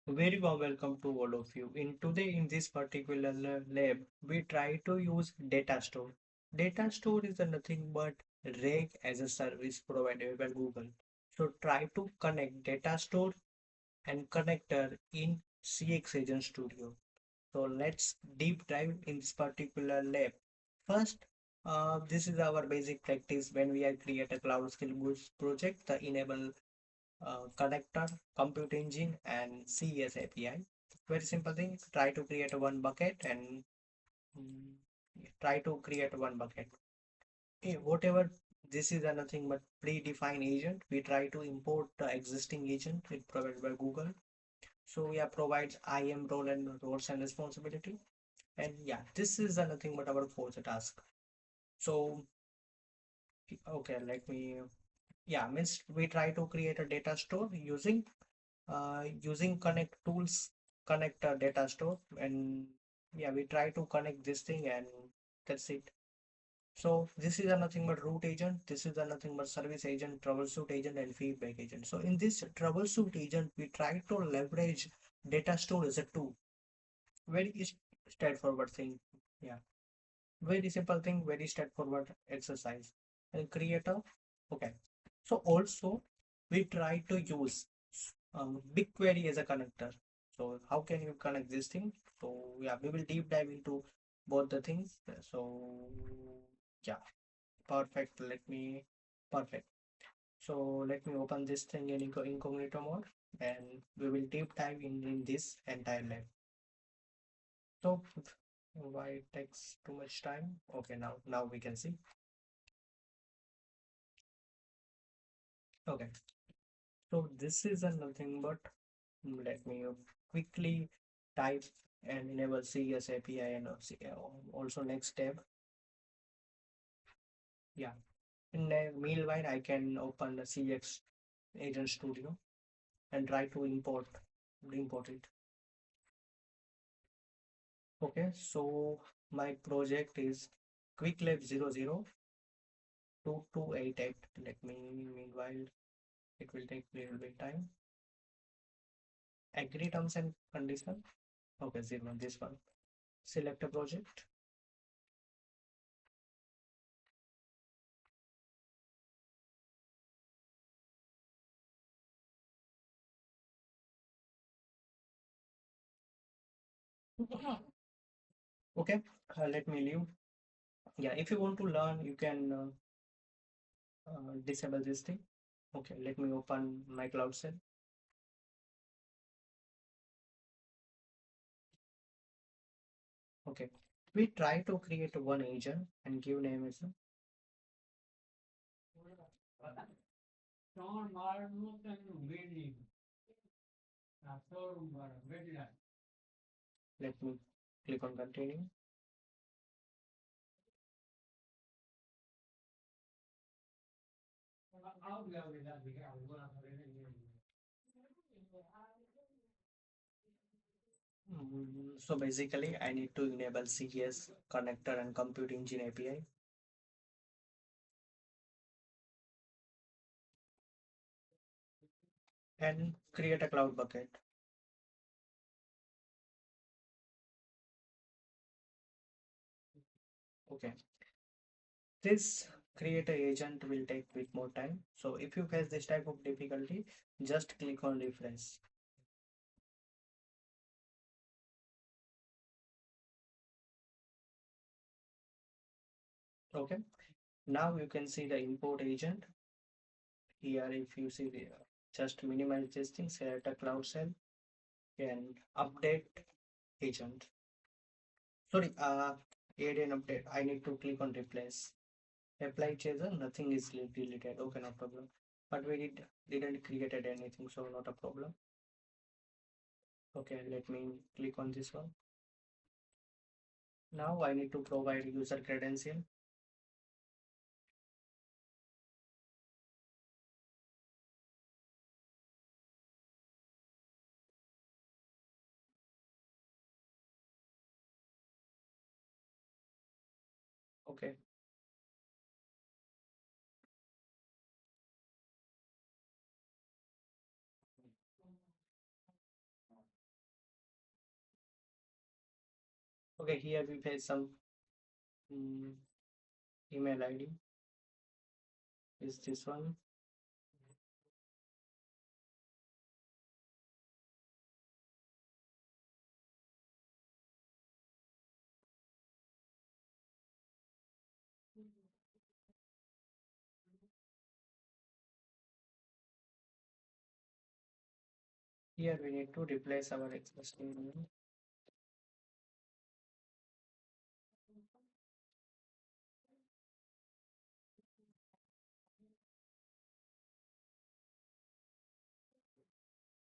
Very warm welcome to all of you. In this particular lab, we try to use data store. Data store is nothing but RAG as a service provided by Google. So try to connect data store and connector in CX Agent Studio. So let's deep dive in this particular lab. First, this is our basic practice when we are create a cloud skill goods project, the enable connector, compute engine, and CES API. Very simple thing. Try to create a one bucket and mm, try to create one bucket. Okay, whatever this is nothing but predefined agent. We try to import the existing agent it provided by Google. So yeah, provides IAM role and roles and responsibility. And yeah, this is nothing but our force task. So okay, let me yeah means we try to create a data store using connect tools connect a data store and yeah we try to connect this thing and that's it. So this is a nothing but root agent, this is a nothing but service agent, troubleshoot agent, and feedback agent. So in this troubleshoot agent we try to leverage data store as a tool. Very straightforward thing. Yeah, very simple thing, very straightforward exercise. And creator, okay. So also we try to use BigQuery as a connector. So how can you connect this thing? So yeah, we will deep dive into both the things. So yeah, perfect. Perfect. So let me open this thing in incognito mode and we will deep dive in this entire lab. So why it takes too much time? Okay, now we can see. Okay, so this is a nothing but let me quickly type and enable CS API and also next tab. Yeah, in the meanwhile I can open the CX Agent Studio and try to import it. Okay, so my project is QuickLab 002288. Let me meanwhile it will take a little bit time. Agree terms and condition. Okay, zero this one. Select a project. Okay, let me leave. Yeah, if you want to learn, you can disable this thing. Okay, let me open my cloud cell. Okay, we try to create one agent and give name as let me click on continue. So basically, I need to enable CES connector and compute engine API and create a cloud bucket. Okay, this create a agent will take bit more time. So if you face this type of difficulty, just click on refresh. Okay, now you can see the import agent here. If you see the just minimize this thing, select a cloud cell and update agent. Sorry, add an update. I need to click on replace. Apply chaser, nothing is deleted. Okay, no problem. But we didn't created anything, so not a problem. Okay, let me click on this one. Now I need to provide user credential. Okay, Okay, here we face some mm, email ID is this one. Here we need to replace our existing email.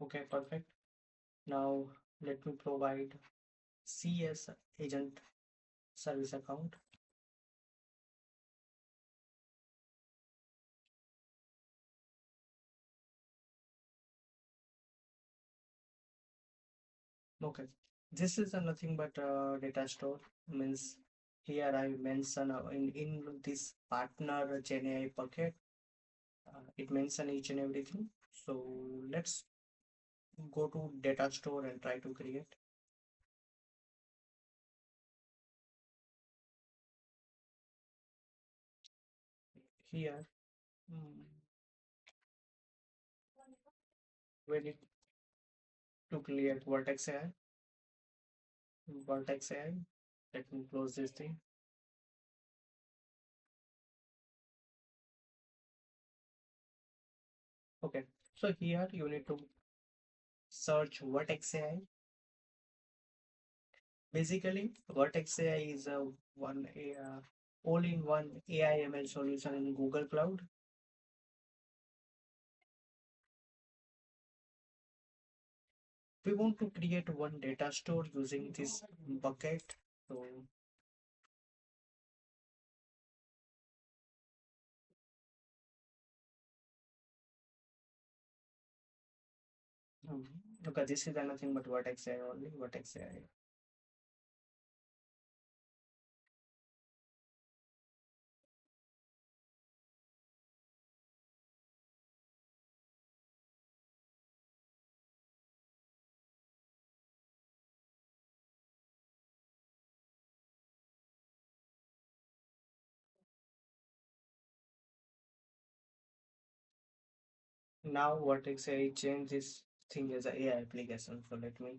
Okay, perfect. Now let me provide CS agent service account. Okay, this is a nothing but data store. Means here I mention in this partner GenAI bucket, it mention each and everything. So let's go to data store and try to create here. mm, we need to create Vertex AI. Vertex AI. Let me close this thing. Okay, so here you need to search Vertex AI. Basically, Vertex AI is a all-in-one AI ML solution in Google Cloud. We want to create one data store using this bucket. So, okay, this is nothing but Vertex AI only. Vertex AI. Now Vertex AI change this thing as a AI application. So let me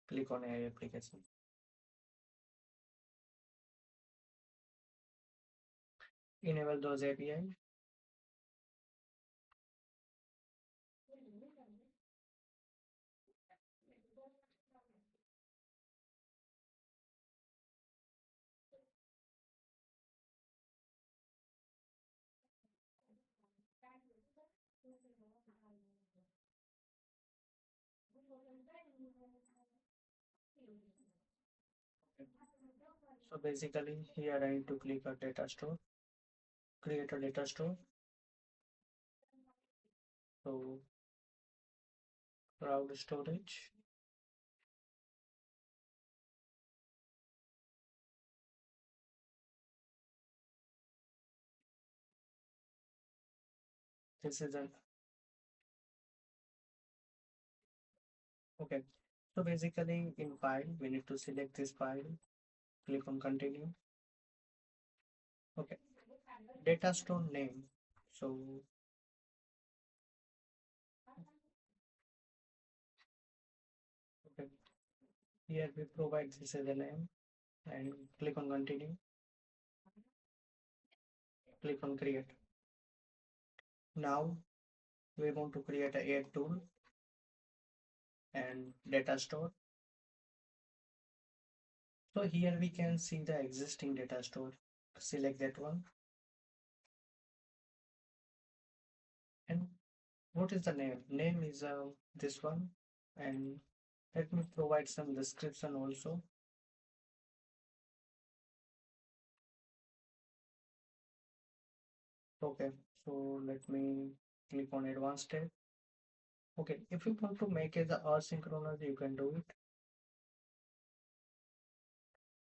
click on AI application. Enable those API. So basically here I need to click a data store, create a data store. So cloud storage. This is an okay. So basically in file, we need to select this file, click on continue. Okay. Data store name. So okay. Here we provide this as a name and click on continue, click on create. Now we want to create a add tool and data store. So here we can see the existing data store. Select that one. And what is the name? Name is this one. And let me provide some description also. Okay, so let me click on advanced tab. Okay, if you want to make it the asynchronous, you can do it.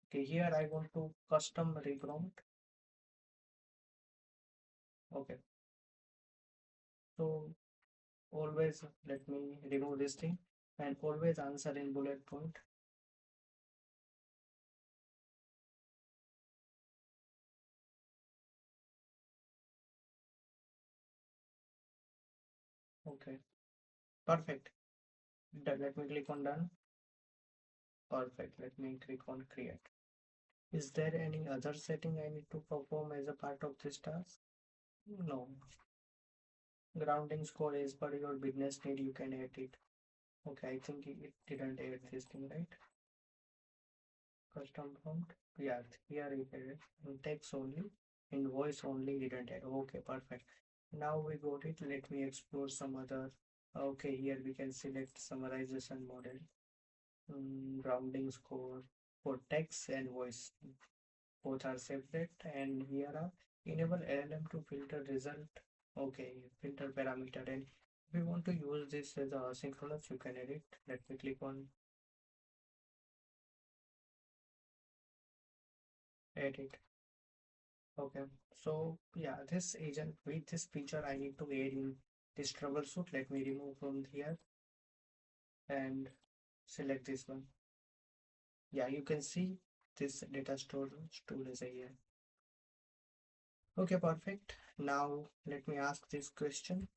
Okay, here I want to custom reprompt. Okay, so always let me remove this thing and always answer in bullet point. Okay, perfect. Let me click on done. Perfect. Let me click on create. Is there any other setting I need to perform as a part of this task? No. Grounding score as per your business need, you can add it. Okay, I think it didn't add this thing, right? Custom prompt. Yeah, here you can add in text only, in voice only didn't add. Okay, perfect. Now we got it. Let me explore some other. Okay, here we can select summarization model, rounding score for text and voice. Both are separate, and here are enable LLM to filter result. Okay, filter parameter, and if you want to use this as a synchronous, you can edit. Let me click on edit. Okay, so yeah, this agent with this feature I need to add in this troubleshoot. Let me remove from here and select this one. Yeah, you can see this data storage tool is here. Okay, perfect. Now let me ask this question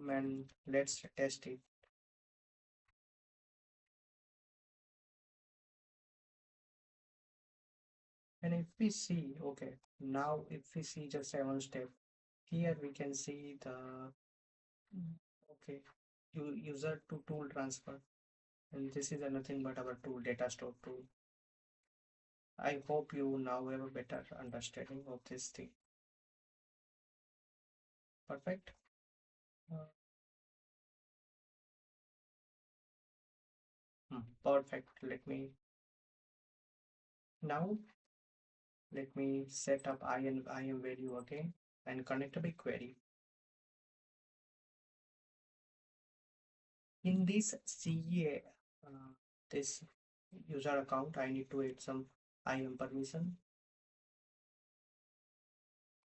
and let's test it. And if we see, okay, now if we see just a one step, here we can see the, okay, user to tool transfer. And this is nothing but our tool data store tool. I hope you now have a better understanding of this thing. Perfect. Uh, Perfect. Now let me set up IM value again and connect a BigQuery. In this CEA, this user account, I need to add some IM permission.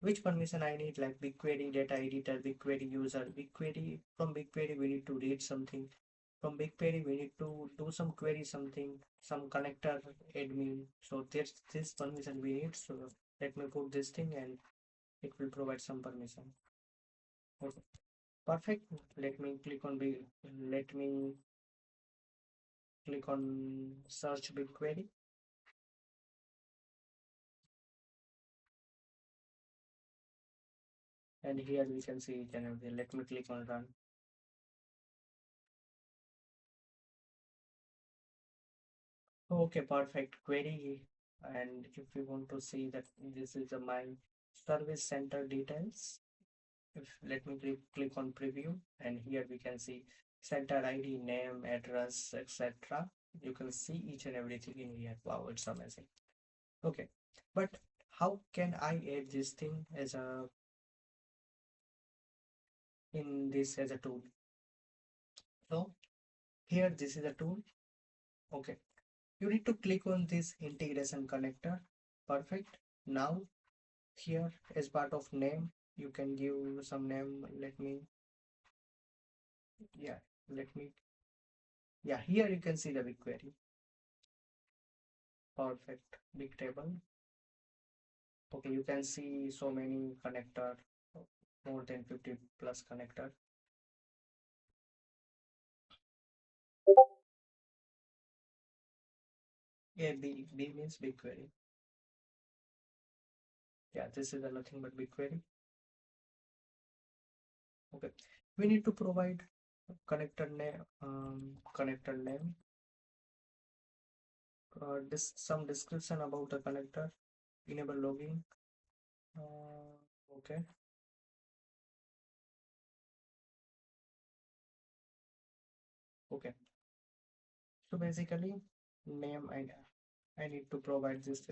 Which permission I need, like BigQuery data editor, BigQuery user, BigQuery, from BigQuery we need to read something. From BigQuery we need to do some query something, some connector admin. So there's this permission we need. So let me put this thing and it will provide some permission. Okay. Perfect. Let me click on search BigQuery, and here we can see each and everything. Let me click on run. Okay, perfect query. And if we want to see that this is my service center details, if let me click on preview, and here we can see center ID, name, address, etc. You can see each and everything in here. Wow, it's amazing. Okay, but how can I add this thing as a in this as a tool? So here this is a tool. Okay, you need to click on this integration connector. Perfect. Now here as part of name you can give some name. Let me, yeah, let me, yeah, here you can see the BigQuery. Perfect. Big table. Okay, you can see so many connector, more than 50 plus connector. Yeah, B means BigQuery. Yeah, this is a nothing but BigQuery. Okay, we need to provide connector name, some description about the connector, enable logging. Okay, okay. So basically, name I need to provide this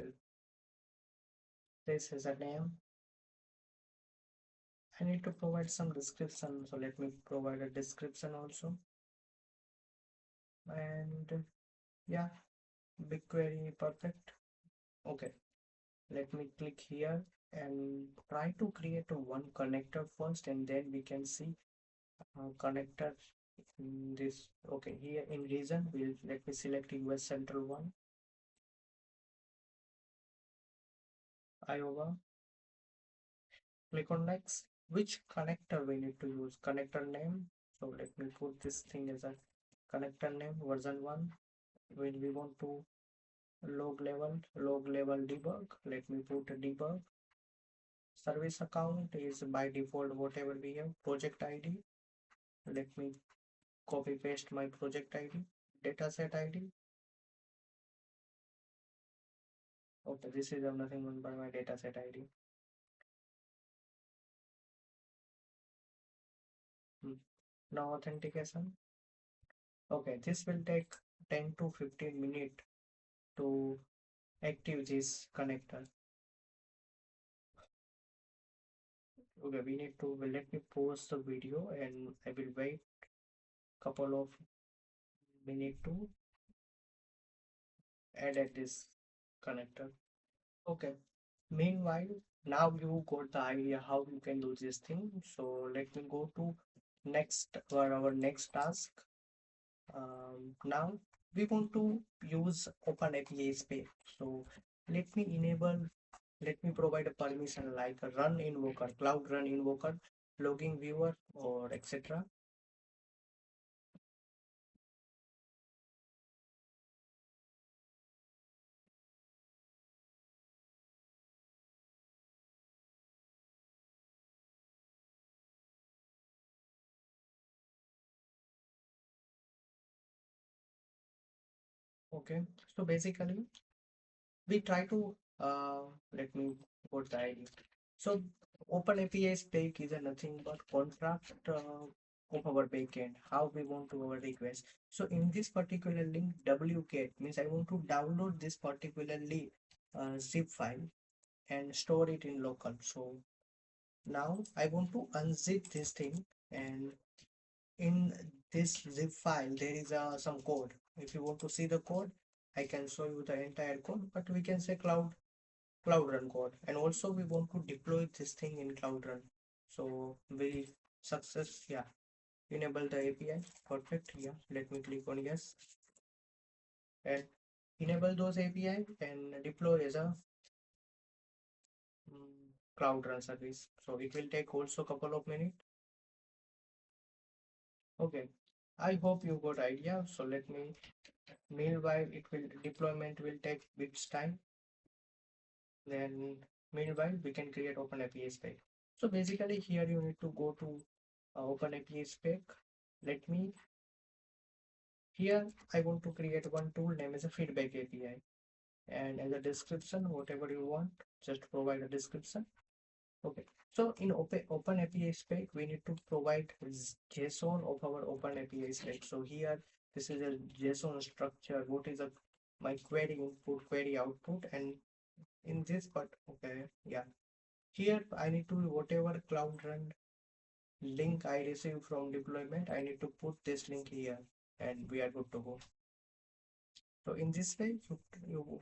is a name. I need to provide some description. So let me provide a description also. And yeah, BigQuery, perfect. Okay, let me click here and try to create a one connector first, and then we can see connector in this. Okay, here in region, we'll let me select US Central one, Iowa. Click on next. which connector we need to use, connector name. So let me put this thing as a connector name version 1. When we want to log level debug, let me put a debug. Service account is by default whatever we have. Project ID, let me copy paste my project ID. Dataset ID, okay, this is nothing but my dataset ID. Hmm. Now authentication. Okay, this will take 10 to 15 minutes to active this connector. Okay, we need to, well, let me pause the video and I will wait couple of minutes to add this connector. Okay. Meanwhile, now you got the idea how you can do this thing. So let me go to next or our next task. Now we want to use Open API space. So let me enable, let me provide a permission like a run invoker, cloud run invoker, logging viewer, or etc. Okay. So basically, we try to let me put the idea. So Open API spec is a nothing but contract of our backend, how we want to our request. So in this particular link, wget means I want to download this particularly zip file and store it in local. So now I want to unzip this thing, and in this zip file there is some code. If you want to see the code, I can show you the entire code, but we can say cloud run code, and also we want to deploy this thing in cloud run. So we success, yeah, enable the API. Perfect. Yeah, let me click on yes and enable those API and deploy as a cloud run service. So it will take also couple of minutes. Okay, I hope you got idea. So let me, meanwhile it will deployment will take bits time. Then meanwhile we can create Open API spec. So basically here you need to go to Open API spec. Let me, here I want to create one tool name as a feedback API, and as a description whatever you want, just provide a description. Okay, so in Open API spec we need to provide JSON of our Open API spec. So here this is a JSON structure, what is a my query input, query output, and in this part, okay, yeah, here I need to, whatever cloud run link I receive from deployment, I need to put this link here and we are good to go. So in this way, you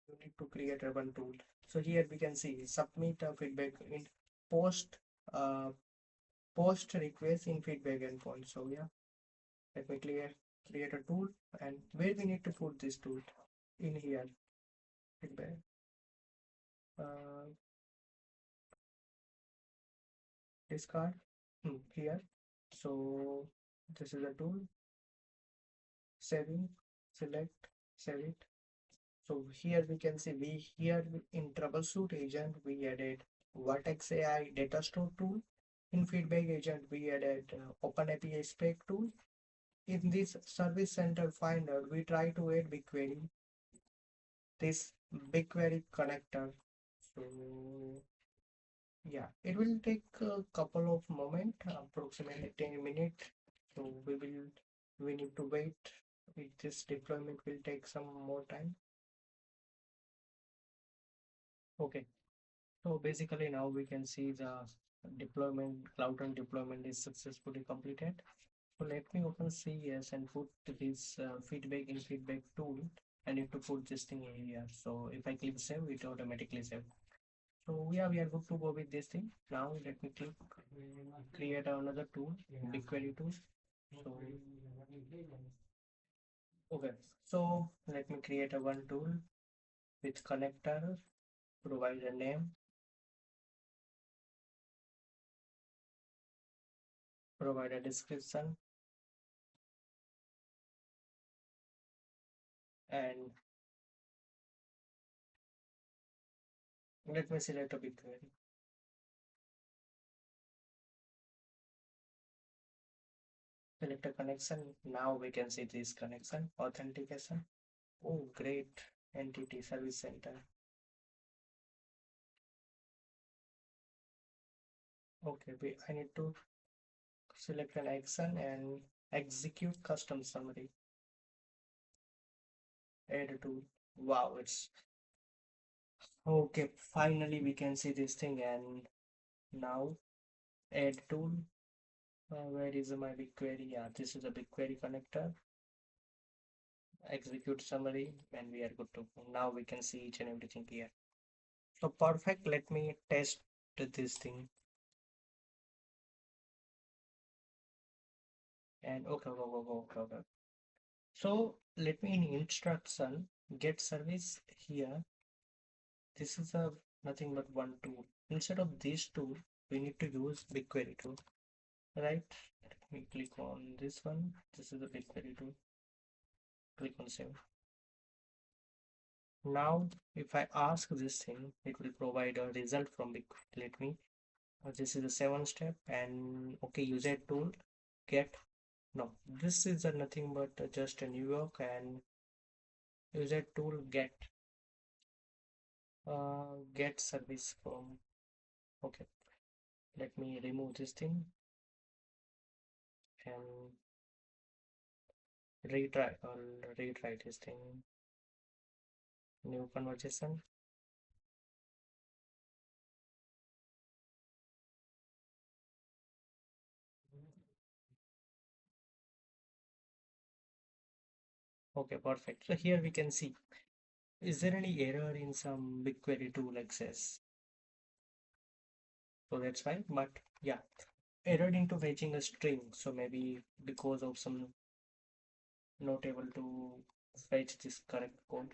need to create a one tool. So here we can see submit a feedback in post uh, post request in feedback endpoint. So yeah, let me create a tool, and where we need to put this tool in here feedback uh, discard here. So this is a tool, saving, select, save it. So here we can see in troubleshoot agent we added Vertex AI data store tool. In feedback agent we added Open API spec tool. In this service center finder we try to add BigQuery, this BigQuery connector. So yeah, it will take a couple of moment, approximately 10 minutes. So we need to wait. This deployment will take some more time. Okay. So basically now we can see the deployment, cloud run deployment is successfully completed. So let me open CS and put this feedback in feedback tool. I need to put this thing in here. So if I click save, it automatically save. So yeah, we are good to go with this thing. Now let me click create another tool, BigQuery tool. So okay, so let me create a one tool with connector, provide a name, provide a description, and let me select a BigQuery. Select a connection. Now we can see this connection authentication. Oh, great. Entity service center. Okay, I need to select an action and execute custom summary. Add to. Wow, it's okay. Finally, we can see this thing, and now add tool. Where is my BigQuery? Yeah, this is a BigQuery connector. Execute summary, and we are good to go. Now we can see each and everything here. So perfect. Let me test this thing. And okay, go, go, go, go, go. So let me in instruction get service here. This is a nothing but one tool. Instead of this tool, we need to use BigQuery tool, right? Let me click on this one. This is the BigQuery tool. Click on save. Now, if I ask this thing, it will provide a result from BigQuery. Let me. This is the 7 step, and okay, user tool get. No, this is a nothing but just a New York and user tool get service from. Okay, let me remove this thing and retry this thing. New conversation. Okay, perfect. So here we can see, is there any error in some BigQuery tool access? So that's fine, but yeah, error into fetching a string. So maybe because of some not able to fetch this correct code.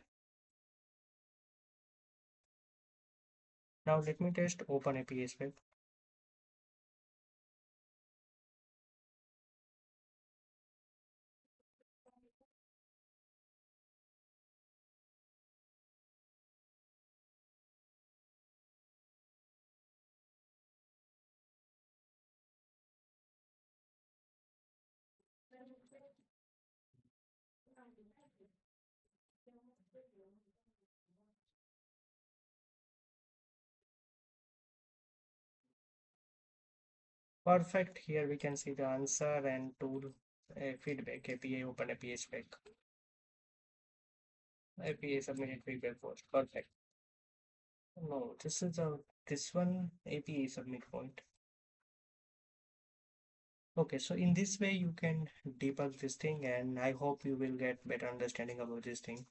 Now let me test open APIs web. Perfect. Here we can see the answer and tool feedback API open API spec. API submitted feedback was perfect. No, this is a this one API submit point. Okay, so in this way you can debug this thing, and I hope you will get better understanding about this thing.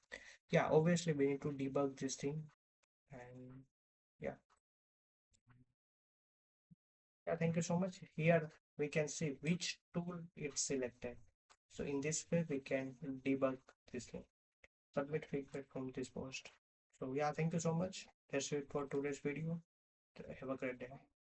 Yeah, obviously we need to debug this thing, and yeah, yeah, thank you so much. Here we can see which tool it's selected. So in this way we can debug this thing. Submit feedback from this post. So yeah, thank you so much. That's it for today's video. Have a great day.